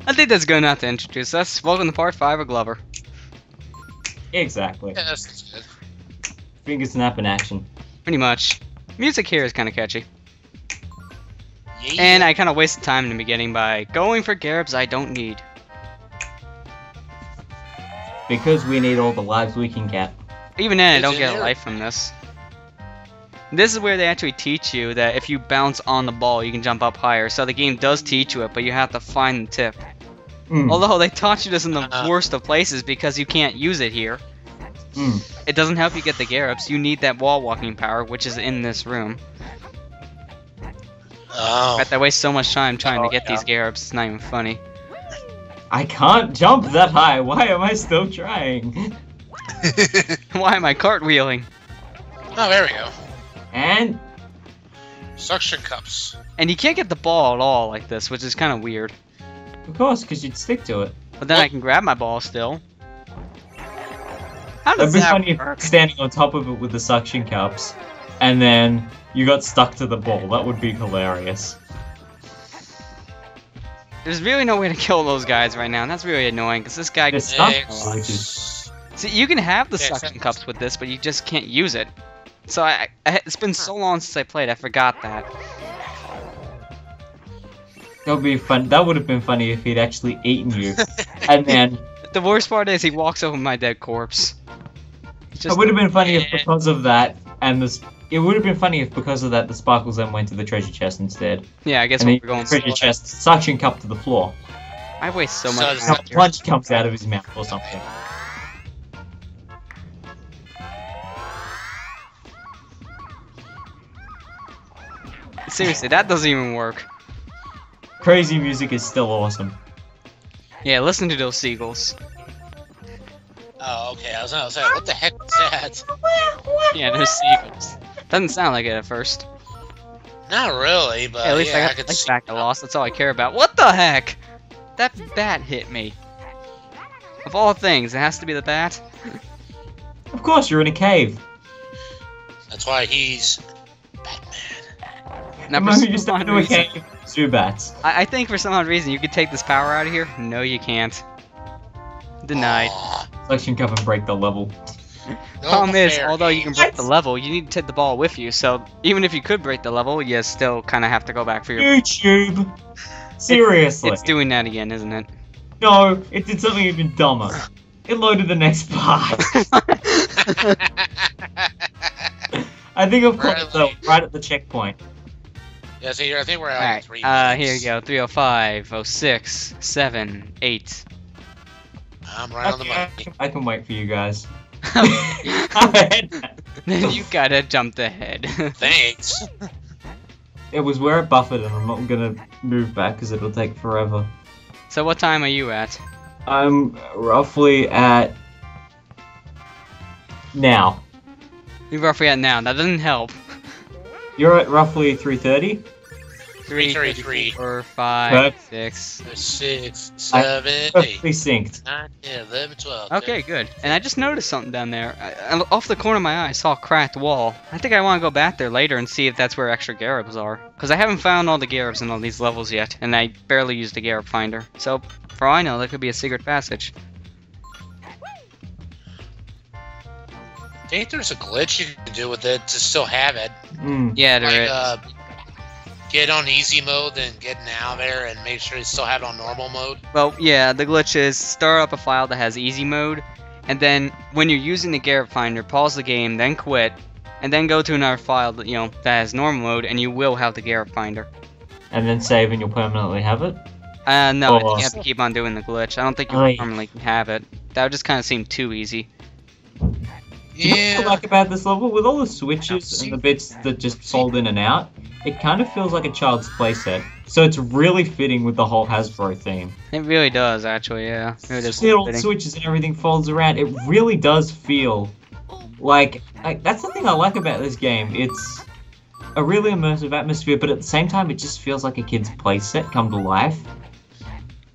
I think that's good enough to introduce us. Welcome to part 5 of Glover. Exactly. Yeah, that's good. Finger snap in action. Pretty much. Music here is kind of catchy. Yeah. And I kind of wasted time in the beginning by going for Garibs I don't need. Because we need all the lives we can get. Even then, I don't It's get in a there. life from this. This is where they actually teach you that if you bounce on the ball, you can jump up higher. So the game does teach you it, but you have to find the tip. Mm. Although they taught you this in the Uh-huh. worst of places because you can't use it here. Mm. It doesn't help you get the Garibs. You need that wall walking power, which is in this room. Oh. I waste so much time trying to get yeah. these Garibs, it's not even funny. I can't jump that high. Why am I still trying? Why am I cartwheeling? Oh, there we go. And Suction cups. And you can't get the ball at all like this, which is kind of weird. of course, because you'd stick to it. But then I can grab my ball still. How It'd does be that funny if work? standing on top of it with the suction cups, and then you got stuck to the ball. That would be hilarious. There's really no way to kill those guys right now, and that's really annoying, because this guy... There's some Six. glitches. See, you can have the Yeah, suction six. cups with this, but you just can't use it. So it's been so long since I played, I forgot that. That would be fun. That would have been funny if he'd actually eaten you, and then The worst part is he walks over my dead corpse. Just, it would have been funny if Yeah. because of that, and this. It would have been funny if because of that the sparkles then went to the treasure chest instead. yeah, I guess And then we're going treasure slow. chest suction cup to the floor. I waste so So much does time Now here. punch comes out of his mouth or something. Seriously, that doesn't even work. Crazy music is still awesome. Yeah, listen to those seagulls. Oh, okay. I was gonna say, what the heck was that? Yeah, those seagulls. Doesn't sound like it at first. Not really, but At least yeah, I I got could the see. back I lost. That's all I care about. What the heck? That bat hit me. Of all things, it has to be the bat. Of course, you're in a cave. That's why he's Batman. Now, The for moment you some step odd into a reason, cave, Zubats. I think for some odd reason you could take this power out of here. No, you can't. Denied. Aw, Suction cup and break the level. no Problem is, fair although you game. can break the level, you need to take the ball with you. So even if you could break the level, you still kind of have to go back for your. YouTube! Seriously. It's doing that again, isn't it? No, it did something even dumber. It loaded the next part. I think I've caught it though, right at the checkpoint. Yeah, see, I think we're at Alright, 3 here minutes. you go. 305, 06, 7, 8. I'm right on the money. I can wait for you guys. Then you gotta jump ahead. Thanks. It was where it buffered and I'm not gonna move back because it'll take forever. So what time are you at? I'm roughly at... now. You're roughly at now. That doesn't help. You're at roughly 3:30? 3, 3, 4, 5, Perfect. 6. 6, 7, 8, Perfectly synced. 9, 10, 11, 12. Okay, good. And I just noticed something down there. Off the corner of my eye, I saw a cracked wall. I think I want to go back there later and see if that's where extra Garibs are. Because I haven't found all the Garibs in all these levels yet, and I barely used the Garib finder. So, for all I know, that could be a secret passage. I think there's a glitch you can do with it to still have it. Mm. Yeah, there is. Get on easy mode, then get now there and make sure you still have it on normal mode. Well, yeah, the glitch is start up a file that has easy mode, and then when you're using the Garib finder, pause the game, then quit, and then go to another file that, that has normal mode, and you will have the Garib finder. And then save and you'll permanently have it? No, I think Oh. you have to keep on doing the glitch. I don't think you Aye. normally can have it. That would just kind of seem too easy. You know what I like about this level? With all the switches and the bits that just fold in and out, it kind of feels like a child's playset. So it's really fitting with the whole Hasbro theme. It really does, actually, yeah. It really does See all the fitting. switches and everything folds around. It really does feel like that's the thing I like about this game. It's a really immersive atmosphere, but at the same time, it just feels like a kid's playset come to life.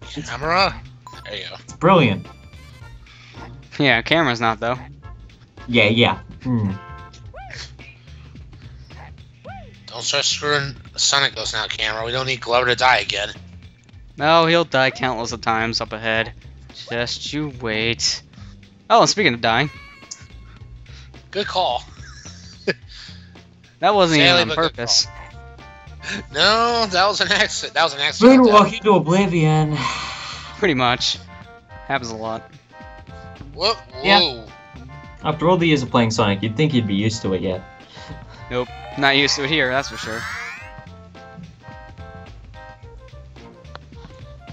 Camera? There you go. It's brilliant. Yeah, camera's not, though. Yeah. Hmm. Don't start screwing Sonic Ghost now, camera. We don't need Glover to die again. No, he'll die countless of times up ahead. Just you wait. Oh, speaking of dying, Good call. that wasn't Sadly, even on but good purpose. No, that was an accident. That was an accident. Moonwalk into oblivion. Pretty much. Happens a lot. Whoa, Yeah. whoa. After all the years of playing Sonic, you'd think you'd be used to it yet. Nope. Not used to it here, that's for sure.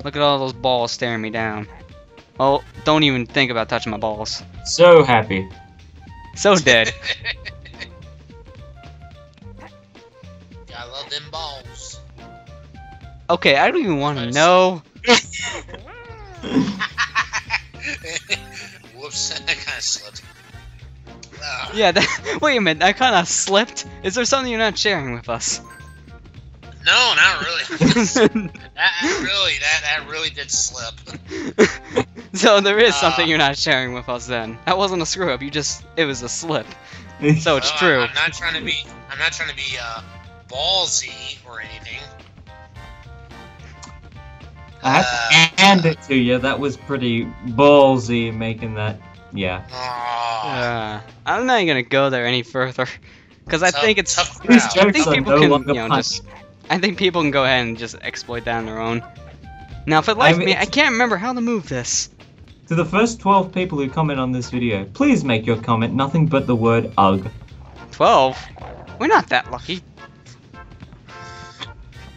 Look at all those balls staring me down. Oh, don't even think about touching my balls. So happy. So dead. Gotta love them balls. Okay, I don't even want to know. Whoops, that kind of slipped. Yeah, that, wait a minute, I kind of slipped. Is there something you're not sharing with us? No, not really. that really did slip. So there is something you're not sharing with us then. That wasn't a screw up, it was a slip. So it's true. I'm not trying to be ballsy or anything. I have to hand it to you. That was pretty ballsy making that. Yeah. Aw. I'm not even gonna go there any further. Because I think it's... tough These crowd. I think jokes are people no can, longer you know, funny. I think people can go ahead and just exploit that on their own. Now, for the life of me, I it's- can't remember how to move this. To the first 12 people who comment on this video, please make your comment nothing but the word UGG. 12? We're not that lucky.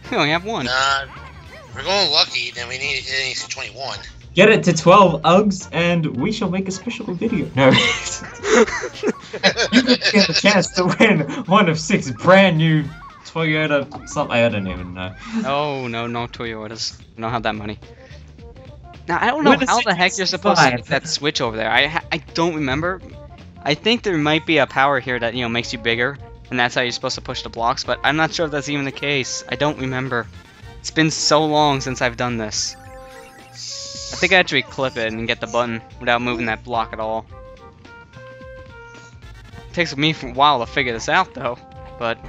We only have one. Nah, if we're going lucky, then it needs 21. Get it to 12 UGGs and we shall make a special video. No. You could get a chance to win one of 6 brand new Toyota something. I don't even know. Oh, no Toyotas. I don't have that money. Now, I don't know What is how it? the heck you're supposed to 65. get that switch over there. I don't remember. I think there might be a power here that, you know, makes you bigger, and that's how you're supposed to push the blocks, but I'm not sure if that's even the case. I don't remember. It's been so long since I've done this. I think I actually clip it and get the button without moving that block at all. It takes me a while to figure this out, though, but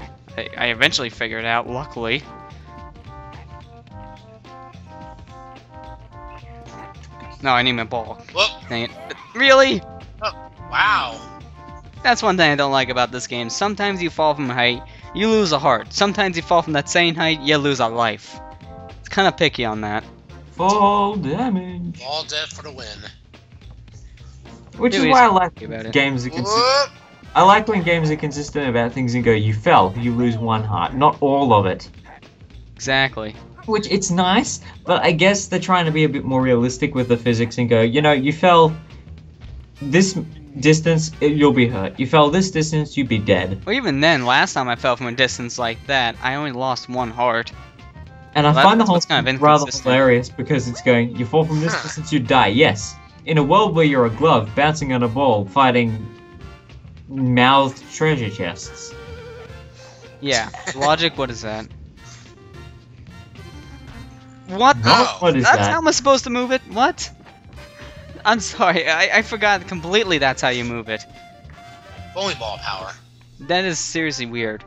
I eventually figured it out, luckily. No, I need my ball. Whoa, Dang it. Really? wow. That's one thing I don't like about this game. Sometimes you fall from a height, you lose a heart. Sometimes you fall from that same height, you lose a life. It's kind of picky on that. Fall damage. All dead for the win. Which is Dude, why I he's like happy about it. games that consistent. Whoop. I like when games are consistent about things and go, you fell, you lose 1 heart, not all of it. Exactly. Which, it's nice, but I guess they're trying to be a bit more realistic with the physics and go, you know, you fell this distance, you'll be hurt. You fell this distance, you'd be dead. Well, even then, last time I fell from a distance like that, I only lost 1 heart. And I Well, find the that's whole what's kind of thing rather inconsistent. hilarious because it's going, you fall from this distance, you die. Yes. In a world where you're a glove bouncing on a ball fighting mouthed treasure chests. Yeah. Logic, what is that? What? Oh, What is That's that? how am I supposed to move it? What? I'm sorry, I forgot completely that's how you move it. Bowling ball power. That is seriously weird.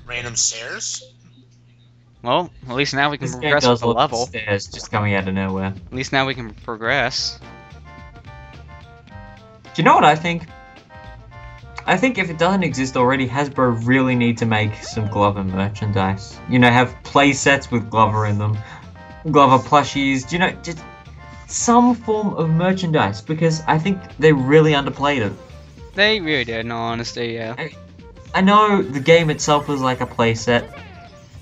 Random stairs. Well, at least now we can This game progress with does the look level. stairs just coming out of nowhere. At least now we can progress. Do you know what I think? I think if it doesn't exist already, Hasbro really need to make some Glover merchandise. You know, have play sets with Glover in them. Glover plushies, you know, just some form of merchandise, because I think they really underplayed it. They really did, in all honesty, yeah. I know the game itself was like a play set,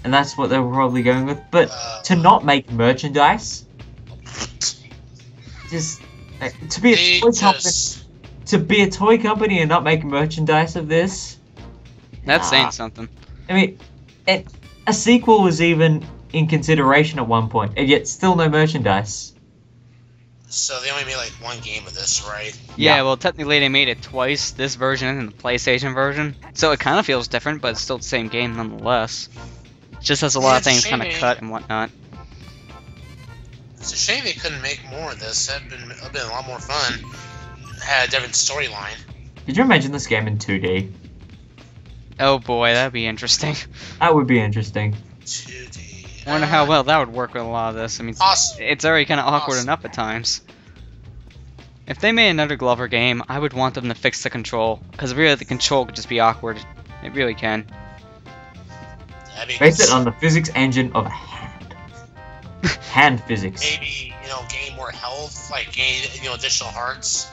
and that's what they were probably going with, but to not make merchandise, just to be They a toy company, just. to be a toy company and not make merchandise of this. That's Nah. saying something. I mean, a sequel was even in consideration at one point, and yet still no merchandise. So they only made like 1 game of this, right? Yeah, Yeah. well, technically they made it twice, this version and the PlayStation version. So it kind of feels different, but it's still the same game nonetheless. It just has a lot Yeah, of it's a things shame kind of they- cut and whatnot. It's a shame they couldn't make more of this. That'd been a lot more fun. Had a different storyline. Could you imagine this game in 2D? Oh boy, that'd be interesting. That would be interesting. 2D. I wonder how well that would work with a lot of this. I mean, it's already kind of awkward enough at times. If they made another Glover game, I would want them to fix the control, because really the control could just be awkward. It really can. Base it on the physics engine of hand. Hand physics. Maybe, gain more health, like gain, additional hearts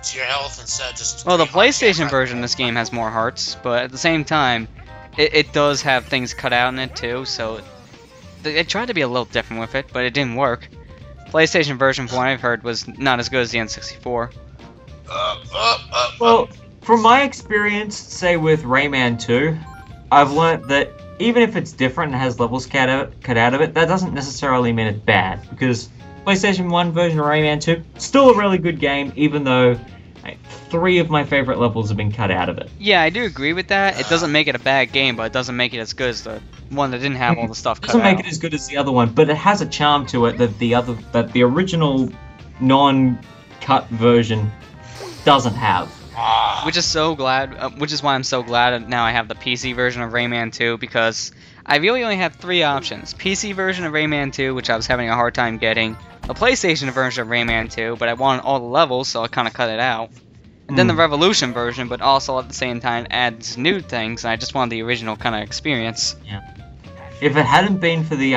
to your health instead of just... Well, the PlayStation version of this game has more hearts, but at the same time, it does have things cut out in it too, so they tried to be a little different with it, but it didn't work. PlayStation version, from what I've heard, was not as good as the N64. Well, from my experience, say with Rayman 2, I've learnt that even if it's different and has levels cut out of it, that doesn't necessarily mean it's bad, because PlayStation 1 version of Rayman 2, still a really good game, even though 3 of my favorite levels have been cut out of it. Yeah, I do agree with that. It doesn't make it a bad game, but it doesn't make it as good as the one that didn't have all the stuff cut out. It doesn't make it as good as the other one, but it has a charm to it that the original non-cut version doesn't have. Which is so glad. Which is why I'm so glad now I have the PC version of Rayman 2, because I really only have 3 options: PC version of Rayman 2, which I was having a hard time getting; the PlayStation version of Rayman 2, but I wanted all the levels, so I kind of cut it out; and then the Revolution version, but also at the same time adds new things, and I just wanted the original kind of experience. Yeah. If it hadn't been for the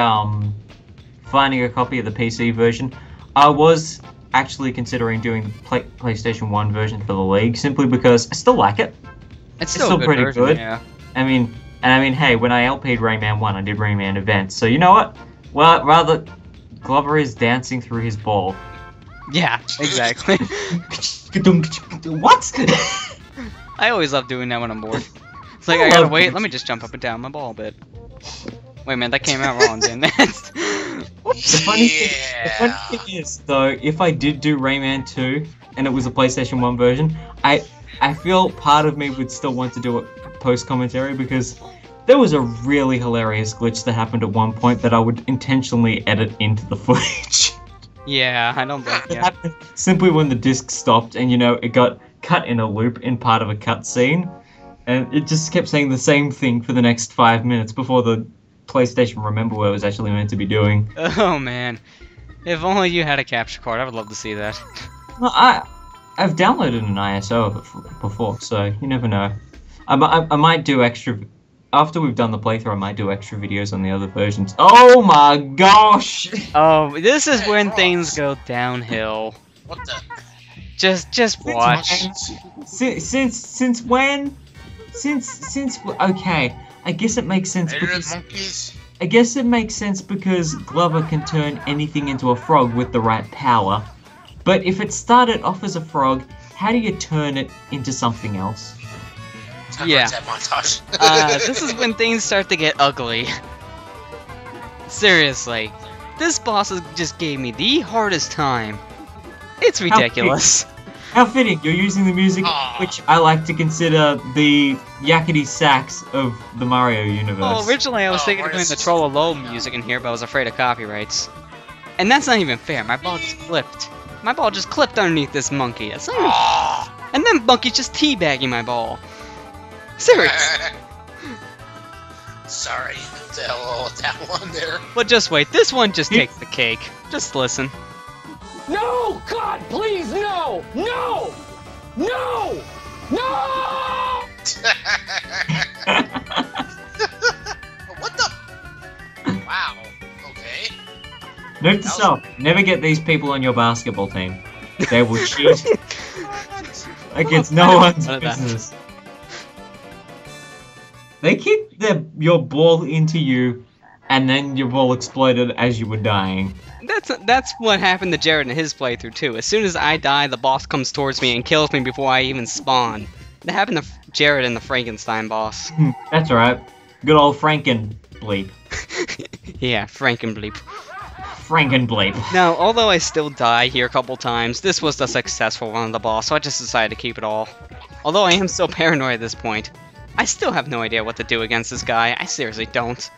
finding a copy of the PC version, I was actually considering doing the PlayStation 1 version for the League, simply because I still like it. It's still a good pretty version, good. Yeah. I mean, hey, when I LP'd Rayman 1, I did Rayman events, so you know what? Well, rather, Glover is dancing through his ball. Yeah, exactly. What? I always love doing that when I'm bored. It's like, I gotta wait, let me just jump up and down my ball a bit. Wait, man, that came out wrong, didn't it? The funny thing is, though, if I did do Rayman 2, and it was a PlayStation 1 version, I feel part of me would still want to do a post-commentary, because there was a really hilarious glitch that happened at one point that I would intentionally edit into the footage. Yeah, I don't think, It happened simply when the disc stopped, and, it got cut in a loop in part of a cutscene, and it just kept saying the same thing for the next 5 minutes before the PlayStation Remember what it was actually meant to be doing. Oh man, if only you had a capture card, I would love to see that. Well, I've downloaded an ISO before, so you never know. I might do extra after we've done the playthrough. I might do extra videos on the other versions. Oh my gosh! Oh, this is when things go downhill. What the? Just watch. Since when? Since okay. I guess it makes sense because Glover can turn anything into a frog with the right power. But if it started off as a frog, how do you turn it into something else? Yeah. This is when things start to get ugly. Seriously. This boss just gave me the hardest time. It's ridiculous. How fitting, you're using the music which I like to consider the yakety sax of the Mario universe. Well, originally I was thinking of doing the Troll-a-Low music in here, but I was afraid of copyrights. And that's not even fair, my ball just flipped. My ball just clipped underneath this monkey. That's not even... And then monkey's just teabagging my ball. Serious. Sorry, that one there. But just wait, this one just takes the cake. Just listen. No! God, please, no! No! No! No! What the? Wow. Okay. Note to self, never get these people on your basketball team. They will cheat. Against no one's business. They kicked your ball into you, and then your ball exploded as you were dying. That's what happened to Jared in his playthrough too. As soon as I die, the boss comes towards me and kills me before I even spawn. That happened to Jared in the Frankenstein boss. That's right. Good old Frankenbleep. Yeah, Frankenbleep. Frankenbleep. Now, although I still die here a couple times, this was the successful run of the boss, so I just decided to keep it all. Although I am so paranoid at this point, I still have no idea what to do against this guy. I seriously don't.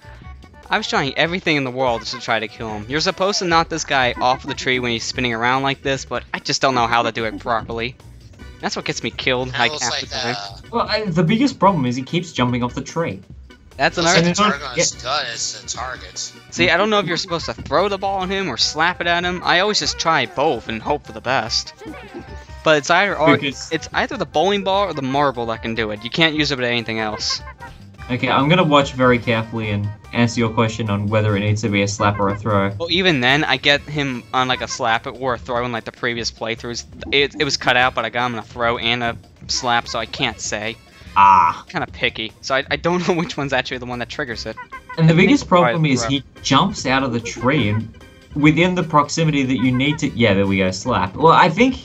I was trying everything in the world to try to kill him. You're supposed to knock this guy off the tree when he's spinning around like this, but I just don't know how to do it properly. That's what gets me killed like half the time. Well, the biggest problem is he keeps jumping off the tree. That's an Looks like the art. target on his gut is the target. See, I don't know if you're supposed to throw the ball at him or slap it at him. I always just try both and hope for the best. But it's either the bowling ball or the marble that can do it. You can't use it with anything else. Okay, I'm gonna watch very carefully and answer your question on whether it needs to be a slap or a throw. Well, even then, I get him on like a slap or a throw in like the previous playthroughs. It was cut out, but I got him on a throw and a slap, so I can't say. Ah. Kind of picky, so I don't know which one's actually the one that triggers it. And the biggest it's probably problem is throw. he jumps out of the tree and within the proximity that you need to. Yeah, there we go, slap. Well, I think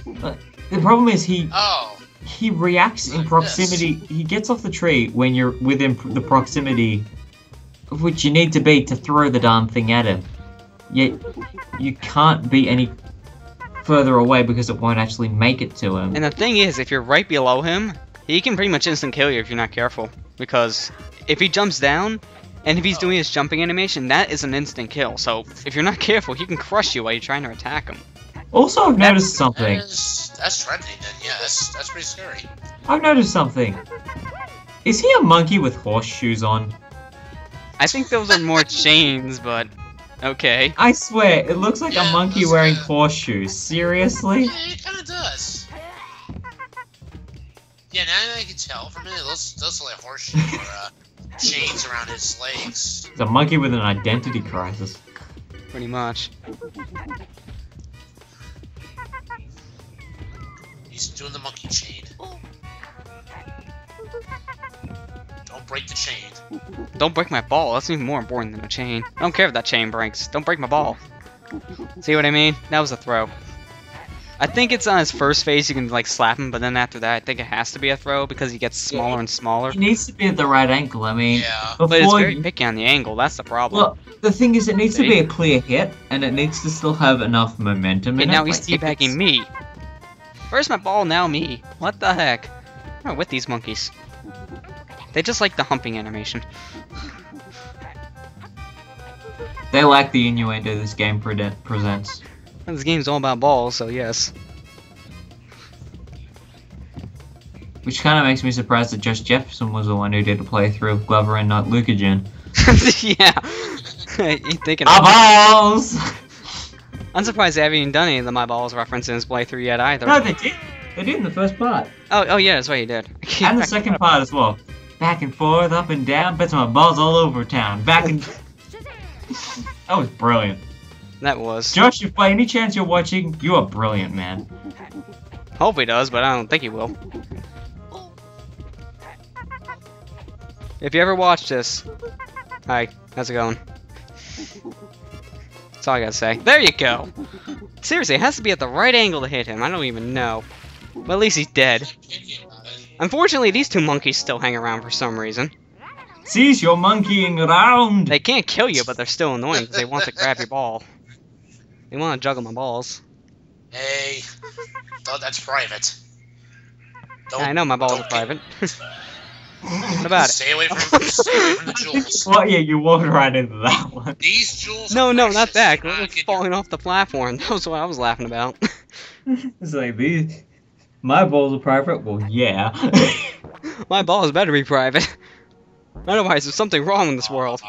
the problem is Oh, he reacts in Like proximity. He gets off the tree when you're within the proximity of which you need to be to throw the darn thing at him. Yet you can't be any further away because it won't actually make it to him. And the thing is, if you're right below him, he can pretty much instant kill you if you're not careful. Because if he jumps down, and if he's doing his jumping animation, that is an instant kill. So if you're not careful, he can crush you while you're trying to attack him. Also, I've noticed something. that's threatening then. Yeah, that's pretty scary. I've noticed something. Is he a monkey with horseshoes on? I think those are more chains, but okay. I swear, it looks like Yeah, a monkey looks wearing good. horseshoes. Seriously? Yeah, it kind of does. Yeah, now that I can tell from it, those look like horseshoes or chains around his legs. It's a monkey with an identity crisis. Pretty much. He's doing the monkey chain. Don't break the chain. Don't break my ball. That's even more important than a chain. I don't care if that chain breaks. Don't break my ball. See what I mean? That was a throw. I think it's on his first phase you can like slap him, but then after that I think it has to be a throw because he gets smaller and smaller. It needs to be at the right angle. I mean, Yeah. before But it's very you- picky on the angle. That's the problem. well, the thing is, it needs to See? be a clear hit, and it needs to still have enough momentum. And in now it. he's Like, if teabagging it's- me. Where's my ball? Now me. What the heck? I'm not with these monkeys. They just like the humping animation. They lack the innuendo this game presents. And this game's all about balls, so yes. Which kind of makes me surprised that Josh Jefferson was the one who did a playthrough of Glover and not Lucagen. Yeah. You thinking? Our balls! I'm surprised they haven't even done any of the My Balls references in his playthrough yet either. No, they did. They did in the first part. Oh yeah, that's what he did. And the second part as well. Back and forth, up and down, bets my balls all over town. Back and... That was brilliant. That was. Josh, if by any chance you're watching, you are brilliant, man. Hope he does, but I don't think he will. If you ever watch this, hi, how's it going? That's all I gotta say. There you go! Seriously, it has to be at the right angle to hit him. I don't even know. But at least he's dead. Unfortunately, these two monkeys still hang around for some reason. Cease your monkeying around! They can't kill you, but they're still annoying because they want to grab your ball. They want to juggle my balls. Hey, that's private. Don't, Yeah, I know my balls are don't private. What about it? Stay away from the jewels. Well, yeah, you walked right into that one. These jewels. No, are no, precious. not that. Do not It's get falling off the platform. That was what I was laughing about. It's like, these... My balls are private? Well, yeah. My balls better be private. Otherwise, there's something wrong in this world.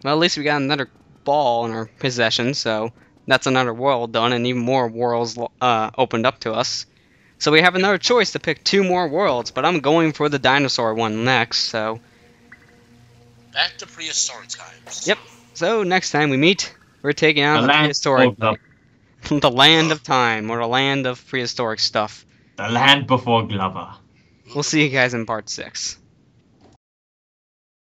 Well, at least we got another ball in our possession, so that's another world done, and even more worlds opened up to us. So we have another choice to pick 2 more worlds, but I'm going for the dinosaur one next, so... Back to prehistoric times. Yep. So next time we meet, we're taking out The the land prehistoric... before the land of time, or the land of prehistoric stuff. The land before Glover. We'll see you guys in part 6.